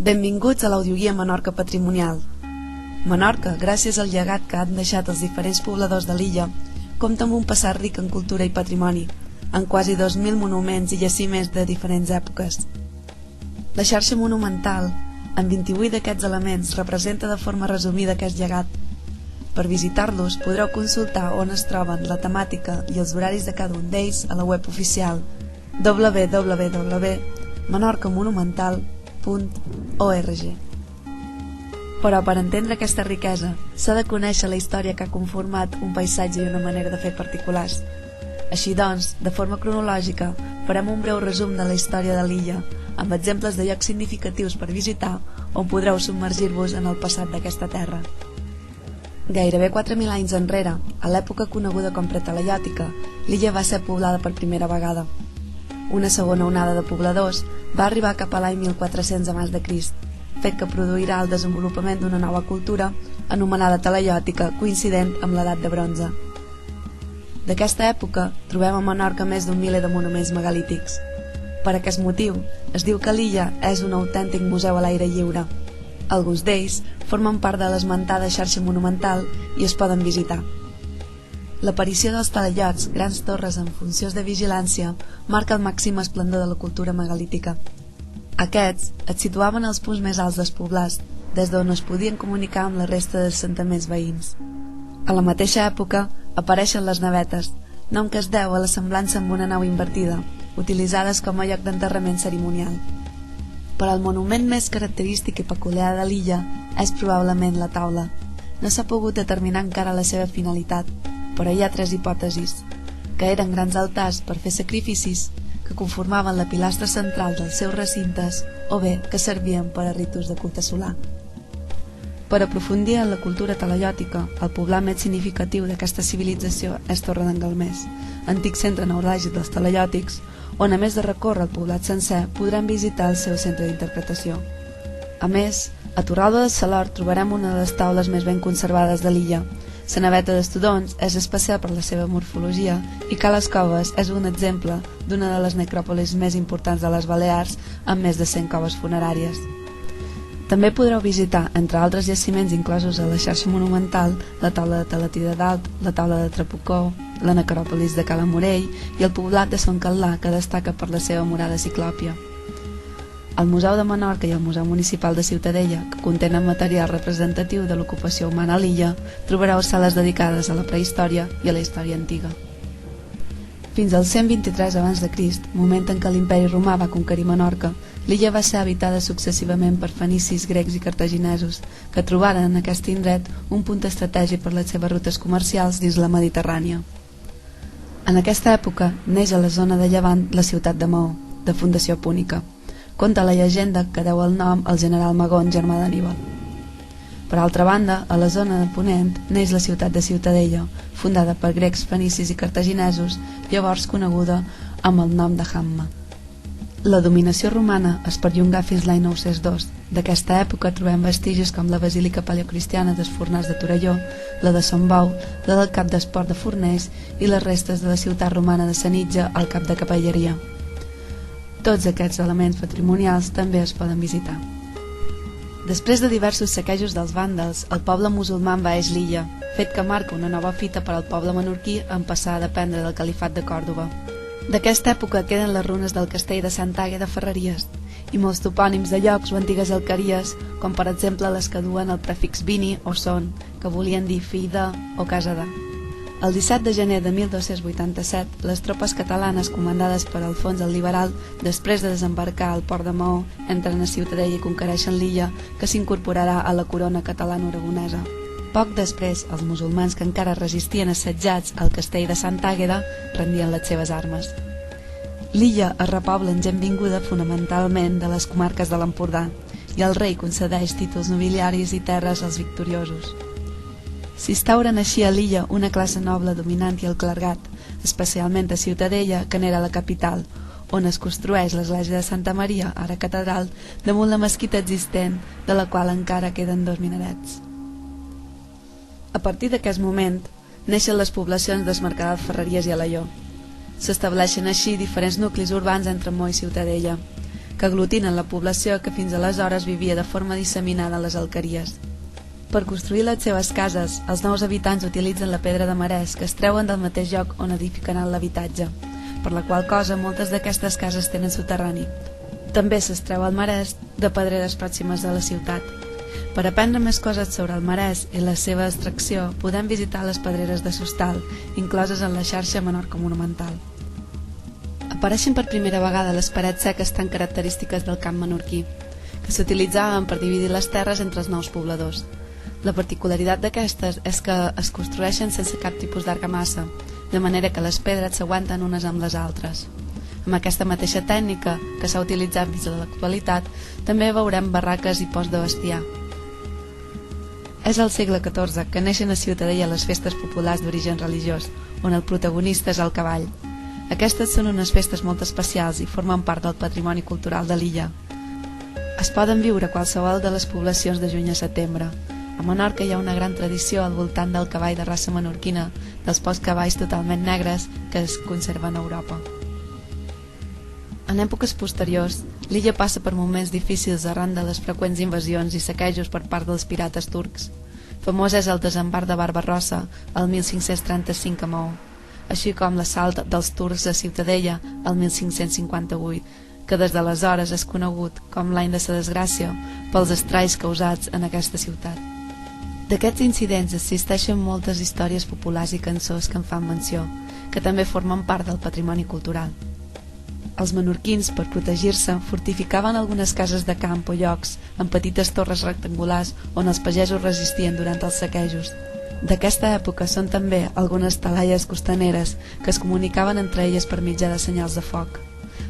Benvinguts a l'audioguia Menorca Patrimonial. Menorca, gràcies al llegat que han deixat els diferents pobladors de l'illa, compta amb un passat ric en cultura i patrimoni, amb quasi 2.000 monuments i jaciments de diferents èpoques. La xarxa monumental, amb 28 d'aquests elements, representa de forma resumida aquest llegat. Per visitar-los podreu consultar on es troben, la temàtica i els horaris de cada un d'ells a la web oficial www.menorcamonumental.org. Però per entendre aquesta riquesa s'ha de conèixer la història que ha conformat un paisatge i una manera de fer particulars. Així doncs, de forma cronològica, farem un breu resum de la història de l'illa, amb exemples de llocs significatius per visitar on podreu submergir-vos en el passat d'aquesta terra. Gairebé 4.000 anys enrere, a l'època coneguda com pretalaiòtica, l'illa va ser poblada per primera vegada. Una segona onada de pobladors va arribar cap a l'any 1400 abans de Crist, fet que produirà el desenvolupament d'una nova cultura anomenada talaiòtica, coincident amb l'edat de bronze. D'aquesta època trobem a Menorca més d'un miler de monuments megalítics. Per aquest motiu, es diu que l'illa és un autèntic museu a l'aire lliure. Alguns d'ells formen part de l'esmentada xarxa monumental i es poden visitar. L'aparició dels talaiots, grans torres amb funcions de vigilància, marca el màxim esplendor de la cultura megalítica. Aquests es situaven als punts més alts dels poblats, des d'on es podien comunicar amb la resta d'assentaments veïns. A la mateixa època apareixen les navetes, nom que es deu a la semblança amb una nau invertida, utilitzades com a lloc d'enterrament cerimonial. Però el monument més característic i peculiar de l'illa és probablement la taula. No s'ha pogut determinar encara la seva finalitat, però hi ha tres hipòtesis, que eren grans altars per fer sacrificis, que conformaven la pilastra central dels seus recintes, o bé que servien per a ritus de culte solar. Per aprofundir en la cultura talaiòtica, el poblat més significatiu d'aquesta civilització és Torre d'en Galmés, antic centre neuràlgic dels talaiòtics, on a més de recórrer el poblat sencer podrem visitar el seu centre d'interpretació. A més, a Torralba del Salor trobarem una de les taules més ben conservades de l'illa. La naveta d'Estudons és especial per la seva morfologia i Cales Coves és un exemple d'una de les necròpolis més importants de les Balears amb més de 100 coves funeràries. També podreu visitar, entre altres jaciments inclosos a la xarxa monumental, la taula de Talatí de Dalt, la taula de Trapucó, la necròpolis de Cala Morell i el poblat de Son Catlà, que destaca per la seva murada ciclòpia. Al Museu de Menorca i el Museu Municipal de Ciutadella, que contenen material representatiu de l'ocupació humana a l'illa, trobareu sales dedicades a la prehistòria i a la història antiga. Fins al 123 abans de Crist, moment en què l'imperi romà va conquerir Menorca, l'illa va ser habitada successivament per fenicis, grecs i cartaginesos, que trobaren en aquest indret un punt estratègic per les seves rutes comercials dins la Mediterrània. En aquesta època neix a la zona de Llevant la ciutat de Maó, de fundació púnica. Conta la llegenda que deu el nom al general Magon, germà d'Anníbal. Per altra banda, a la zona de Ponent neix la ciutat de Ciutadella, fundada per grecs, fenicis i cartaginesos, llavors coneguda amb el nom de Hamma. La dominació romana es perllongà fins l'any 902. D'aquesta època trobem vestigis com la basílica paleocristiana dels Fornars de Torelló, la de Sant Bou, la del cap d'esport de Forners i les restes de la ciutat romana de Sanitja al cap de Capelleria. Tots aquests elements patrimonials també es poden visitar. Després de diversos saquejos dels vàndals, el poble musulmà envaeix l'illa, fet que marca una nova fita per al poble menorquí en passar a dependre del califat de Còrdova. D'aquesta època queden les runes del castell de Sant Àgueda de Ferreries i molts topònims de llocs o antigues alqueries, com per exemple les que duen el prefix vini o son, que volien dir fill de o casa de. El 17 de gener de 1287, les tropes catalanes comandades per Alfons el Liberal, després de desembarcar al port de Maó, entren a Ciutadella i conquereixen l'illa, que s'incorporarà a la corona catalano-aragonesa. Poc després, els musulmans que encara resistien assetjats al castell de Sant Àgueda rendien les seves armes. L'illa es repobla en gent vinguda fonamentalment de les comarques de l'Empordà i el rei concedeix títols nobiliaris i terres als victoriosos. S'instauren així a l'illa una classe noble dominant i el clergat, especialment a Ciutadella, que n'era la capital, on es construeix l'església de Santa Maria, ara catedral, damunt la mesquita existent, de la qual encara queden 2 minarets. A partir d'aquest moment, neixen les poblacions d'Es Mercadal, Ferreries i Alaior. S'estableixen així diferents nuclis urbans entre Maó i Ciutadella. que aglutinen la població que fins aleshores vivia de forma disseminada a les alqueries. Per construir les seves cases, els nous habitants utilitzen la pedra de marès que es treuen del mateix lloc on edificaran l'habitatge, per la qual cosa moltes d'aquestes cases tenen soterrani. També s'extreu el marès de pedreres pròximes a la ciutat. Per aprendre més coses sobre el marès i la seva extracció, podem visitar les pedreres de Sostal, incloses en la xarxa Menorca Monumental. Apareixen per primera vegada les parets seques tan característiques del camp menorquí, que s'utilitzaven per dividir les terres entre els nous pobladors. La particularitat d'aquestes és que es construeixen sense cap tipus d'argamassa, de manera que les pedres s'aguanten unes amb les altres. Amb aquesta mateixa tècnica, que s'ha utilitzat fins a l'actualitat, també veurem barraques i posts de bestiar. És al segle XIV que neixen a Ciutadella les festes populars d'origen religiós, on el protagonista és el cavall. Aquestes són unes festes molt especials i formen part del patrimoni cultural de l'illa. Es poden viure a qualsevol de les poblacions de juny a setembre. A Menorca hi ha una gran tradició al voltant del cavall de raça menorquina, dels pocs cavalls totalment negres que es conserven a Europa. En èpoques posteriors, l'illa passa per moments difícils arran de les freqüents invasions i saquejos per part dels pirates turcs. Famós és el desembarc de Barbarossa el 1535 a Maó, així com l'assalt dels turcs a Ciutadella el 1558, que des d'aleshores és conegut com l'any de la desgràcia pels estralls causats en aquesta ciutat. D'aquests incidents existeixen moltes històries populars i cançons que en fan menció, que també formen part del patrimoni cultural. Els menorquins, per protegir-se, fortificaven algunes cases de camp o llocs amb petites torres rectangulars on els pagesos resistien durant els saquejos. D'aquesta època són també algunes talaies costaneres que es comunicaven entre elles per mitjà de senyals de foc.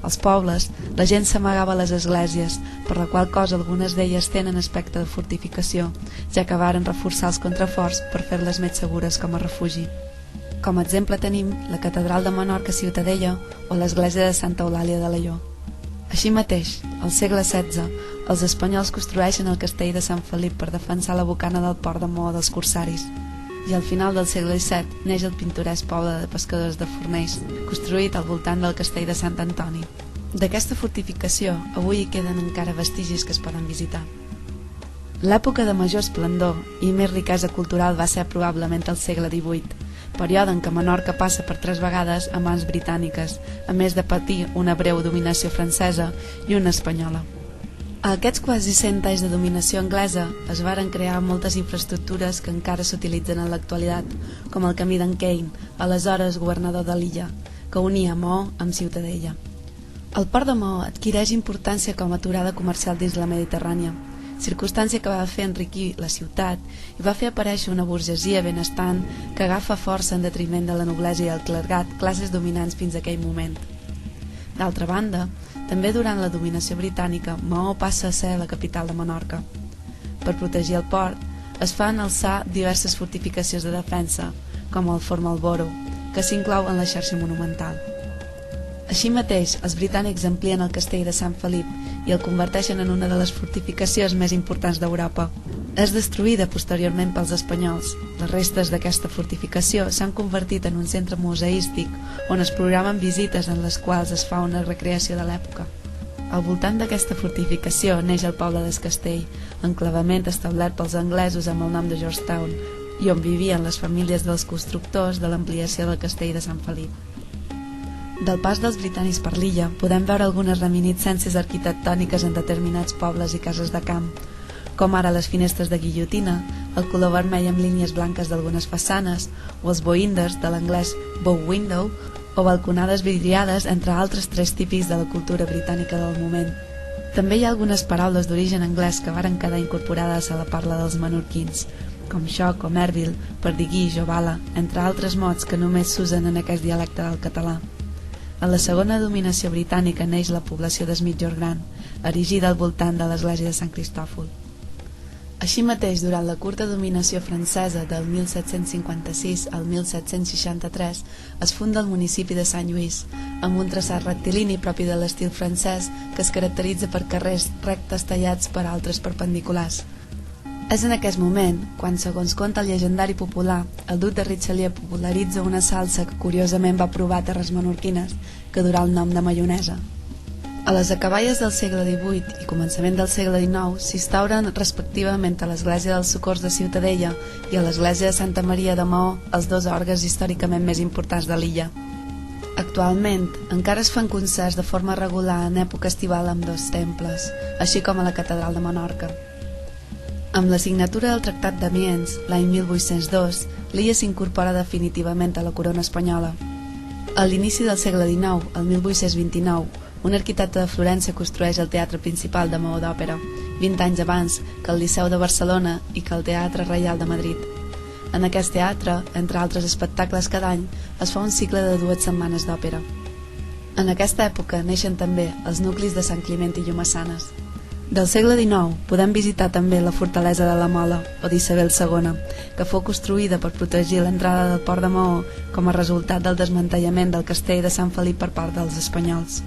Als pobles, la gent s'amagava a les esglésies, per la qual cosa algunes d'elles tenen aspecte de fortificació, ja que varen reforçar els contraforts per fer-les més segures com a refugi. Com a exemple tenim la catedral de Menorca Ciutadella o l'església de Santa Eulàlia de Alaior. Així mateix, al segle XVI, els espanyols construeixen el castell de Sant Felip per defensar la bocana del port de Maó dels corsaris. I al final del segle XVII neix el pintoresc poble de pescadors de Fornells, construït al voltant del castell de Sant Antoni. D'aquesta fortificació avui hi queden encara vestigis que es poden visitar. L'època de major esplendor i més riquesa cultural va ser probablement el segle XVIII, període en què Menorca passa per 3 vegades a mans britàniques, a més de patir una breu dominació francesa i una espanyola. A aquests quasi 100 anys de dominació anglesa es varen crear moltes infraestructures que encara s'utilitzen en l'actualitat, com el camí d'en Kane, aleshores governador de l'illa, que unia Maó amb Ciutadella. El port de Maó adquireix importància com a aturada comercial dins la Mediterrània, circumstància que va fer enriquir la ciutat i va fer aparèixer una burgesia benestant que agafa força en detriment de la noblesa i el clergat, classes dominants fins a aquell moment. D'altra banda, també durant la dominació britànica, Maó passa a ser la capital de Menorca. Per protegir el port, es fan alçar diverses fortificacions de defensa, com el Fort Marlborough, que s'inclou en la xarxa monumental. Així mateix, els britànics amplien el castell de Sant Felip i el converteixen en una de les fortificacions més importants d'Europa. És destruïda posteriorment pels espanyols. Les restes d'aquesta fortificació s'han convertit en un centre museístic on es programen visites en les quals es fa una recreació de l'època. Al voltant d'aquesta fortificació neix el poble d'Escastell, enclavament establert pels anglesos amb el nom de Georgetown, i on vivien les famílies dels constructors de l'ampliació del castell de Sant Felip. Del pas dels britànics per l'illa podem veure algunes reminiscències arquitectòniques en determinats pobles i cases de camp, com ara les finestres de guillotina, el color vermell amb línies blanques d'algunes façanes, o els boïnders de l'anglès bow window, o balconades vidriades, entre altres trets típics de la cultura britànica del moment. També hi ha algunes paraules d'origen anglès que varen quedar incorporades a la parla dels menorquins, com xoc o mèrbil, per dir guix o bala, entre altres mots que només s'usen en aquest dialecte del català. A la segona dominació britànica neix la població d'Esmitjord Gran, erigida al voltant de l'església de Sant Cristòfol. Així mateix, durant la curta dominació francesa del 1756 al 1763, es funda el municipi de Sant Lluís, amb un traçat rectilini propi de l'estil francès que es caracteritza per carrers rectes tallats per altres perpendiculars. És en aquest moment quan, segons conta el llegendari popular, el duc de Richelieu popularitza una salsa que curiosament va provar a terres menorquines, que durà el nom de maionesa. A les acaballes del segle XVIII i començament del segle XIX s'instauren respectivament a l'església dels Socors de Ciutadella i a l'església de Santa Maria de Maó els dos orgues històricament més importants de l'illa. Actualment encara es fan concerts de forma regular en època estival amb dos temples, així com a la catedral de Menorca. Amb la signatura del Tractat d'Amiens, l'any 1802, l'illa s'incorpora definitivament a la corona espanyola. A l'inici del segle XIX, el 1829, un arquitecte de Florència construeix el teatre principal de Maó d'Òpera, 20 anys abans que el Liceu de Barcelona i que el Teatre Reial de Madrid. En aquest teatre, entre altres espectacles cada any, es fa un cicle de 2 setmanes d'òpera. En aquesta època neixen també els nuclis de Sant Climent i Llomassanes. Del segle XIX podem visitar també la fortalesa de la Mola, o d'Isabel II, que fou construïda per protegir l'entrada del port de Maó com a resultat del desmantellament del castell de Sant Felip per part dels espanyols.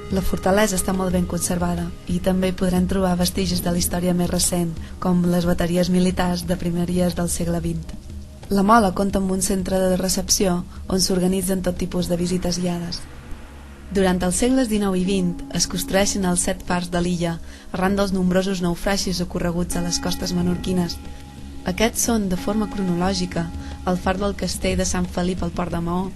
La fortalesa està molt ben conservada i també hi podrem trobar vestigis de la història més recent, com les bateries militars de primeries del segle XX. La Mola compta amb un centre de recepció on s'organitzen tot tipus de visites guiades. Durant els segles XIX i XX es construeixen els 7 fars de l'illa arran dels nombrosos naufragis ocorreguts a les costes menorquines. Aquests són, de forma cronològica, el far del castell de Sant Felip al port de Maó,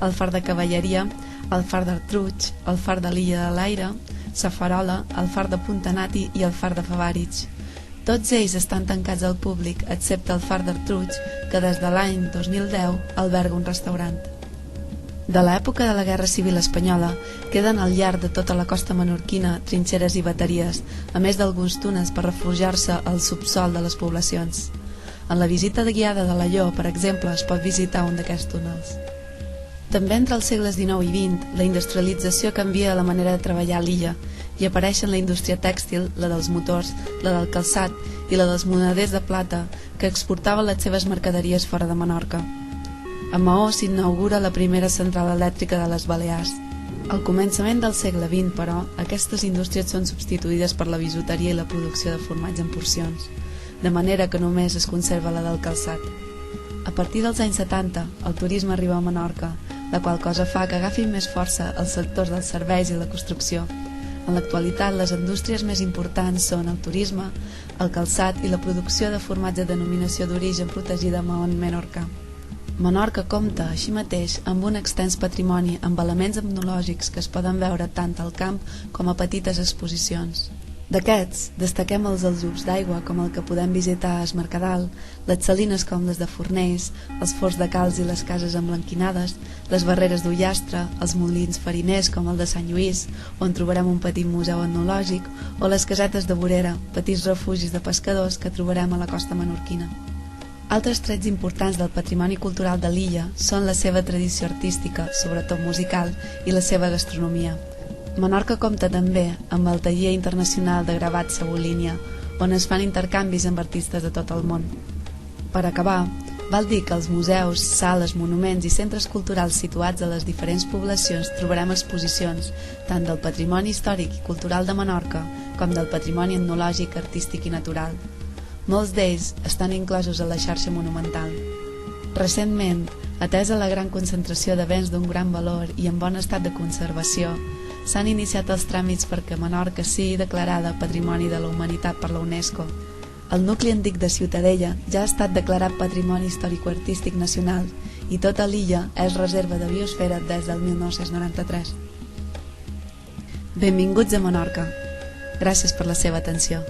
el far de Cavalleria, el far d'Artruig, el far de l'Illa de l'Aire, Sa Farola, el far de Punta Nati i el far de Favarich. Tots ells estan tancats al públic, excepte el far d'Artruig, que des de l'any 2010 alberga un restaurant. De l'època de la Guerra Civil Espanyola queden al llarg de tota la costa menorquina trinxeres i bateries, a més d'alguns túnels per refugiar-se al subsol de les poblacions. En la visita de guiada de l'Alló, per exemple, es pot visitar un d'aquests túnels. També entre els segles XIX i XX, la industrialització canvia la manera de treballar a l'illa i apareixen la indústria tèxtil, la dels motors, la del calçat i la dels moneders de plata que exportaven les seves mercaderies fora de Menorca. A Maó s'inaugura la primera central elèctrica de les Balears. Al començament del segle XX, però, aquestes indústries són substituïdes per la bisuteria i la producció de formatge en porcions, de manera que només es conserva la del calçat. A partir dels anys 70, el turisme arriba a Menorca, la qual cosa fa que agafin més força els sectors dels serveis i la construcció. En l'actualitat, les indústries més importants són el turisme, el calçat i la producció de formatge de denominació d'origen protegida a Menorca. Menorca compta, així mateix, amb un extens patrimoni amb elements etnològics que es poden veure tant al camp com a petites exposicions. D'aquests, destaquem els aljubs d'aigua com el que podem visitar a Es Mercadal, les salines com les de Fornells, els forns de calç i les cases emblanquinades, les barreres d'Ullastre, els molins fariners com el de Sant Lluís, on trobarem un petit museu etnològic, o les casetes de vorera, petits refugis de pescadors que trobarem a la costa menorquina. Altres trets importants del patrimoni cultural de l'illa són la seva tradició artística, sobretot musical, i la seva gastronomia. Menorca compta també amb el Taller Internacional de Gravat Sabolínia, on es fan intercanvis amb artistes de tot el món. Per acabar, val dir que als museus, sales, monuments i centres culturals situats a les diferents poblacions trobarem exposicions tant del patrimoni històric i cultural de Menorca com del patrimoni etnològic, artístic i natural. Molts d'ells estan inclosos a la xarxa monumental. Recentment, atesa la gran concentració de béns d'un gran valor i en bon estat de conservació, s'han iniciat els tràmits perquè Menorca sigui declarada Patrimoni de la Humanitat per la UNESCO. El nucli antic de Ciutadella ja ha estat declarat Patrimoni Històrico-Artístic Nacional i tota l'illa és reserva de biosfera des del 1993. Benvinguts a Menorca. Gràcies per la seva atenció.